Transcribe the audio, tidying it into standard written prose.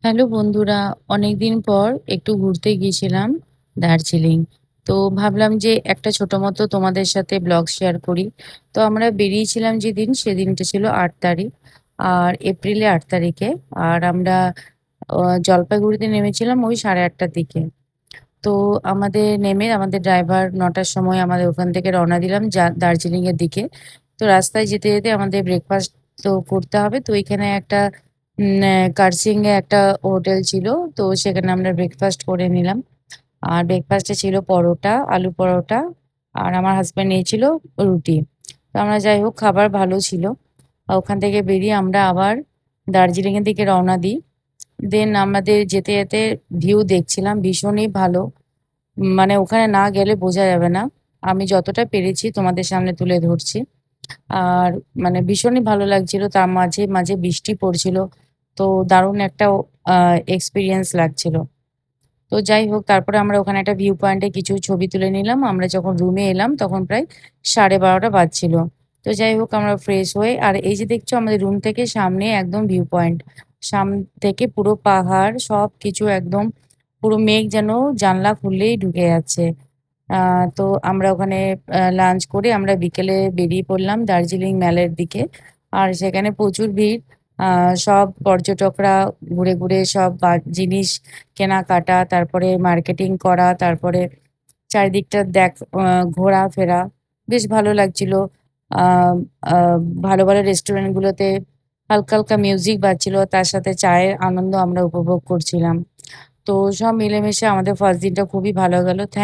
Hello বন্ধুরা, অনেকদিন পর একটু ঘুরতে গিয়েছিলাম দার্জিলিং। তো ভাবলাম যে একটা ছোট মতো তোমাদের সাথে ব্লগ শেয়ার করি। তো আমরা বেরিয়েছিলাম যেদিন সেদিনটা ছিল ৮ তারিখ, আর এপ্রিলে ৮ তারিখে। আর আমরা জলপাইগুড়িতে নেমেছিলাম ওই 8:30টার দিকে। তো আমাদের নেমে আমাদের ড্রাইভার ৯টার সময় আমাদের ওখান থেকে রওনা দিলাম দার্জিলিং এর দিকে। তো রাস্তায় যেতে যেতে আমাদের ব্রেকফাস্ট তো করতে হবে, তো এখানে একটা কার্সিং এ একটা হোটেল ছিল। তো সেখানে আমরা ব্রেকফাস্ট করে নিলাম। আর ব্রেকফাস্টে ছিল পরোটা, আলু পরোটা, আর আমার হাজব্যান্ড নিয়েছিল রুটি। তো আমরা যাই হোক, খাবার ভালো ছিল। আর ওখান থেকে বেরিয়ে আমরা আবার দার্জিলিং এর দিকে রওনা দিই। দেন আমাদের যেতে যেতে ভিউ দেখছিলাম, ভীষণই ভালো। মানে ওখানে না গেলে বোঝা যাবে না। আমি যতটা পেরেছি তোমাদের সামনে তুলে ধরছি। আর মানে ভীষণই ভালো লাগছিল, তার মাঝে মাঝে বৃষ্টি পড়ছিল। তো দারুণ একটা এক্সপিরিয়েন্স লাগছিল। তো যাই হোক, তারপরে আমরা ওখানে একটা ভিউ পয়েন্টে কিছু ছবি তুলে নিলাম। আমরা যখন রুমে এলাম তখন প্রায় 12:30 বাজছিল। তো যাই হোক, আমরা ফ্রেশ হয়ে, আর এই যে দেখছো আমাদের রুম থেকে সামনে একদম ভিউ পয়েন্ট, সামনে থেকে পুরো পাহাড় সব কিছু একদম, পুরো মেঘ যেন জানলা খুললেই ঢুকে যাচ্ছে। তো আমরা ওখানে লাঞ্চ করে আমরা বিকেলে বেরিয়ে পড়লাম দার্জিলিং ম্যালের দিকে। আর সেখানে প্রচুর ভিড়। সব পর্যটকরা ঘুরে ঘুরে সব জিনিস কেনাকাটা, তারপরে মার্কেটিং করা, তারপরে চারিদিকটা ঘোরাফেরা, বেশ ভালো লাগছিল। আহ আহ ভালো ভালো রেস্টুরেন্টগুলোতে হালকা হালকা মিউজিক বাজছিল, তার সাথে চায়ের আনন্দ আমরা উপভোগ করছিলাম। তো সব মিলেমিশে আমাদের ফার্স্ট দিনটা খুবই ভালো গেল।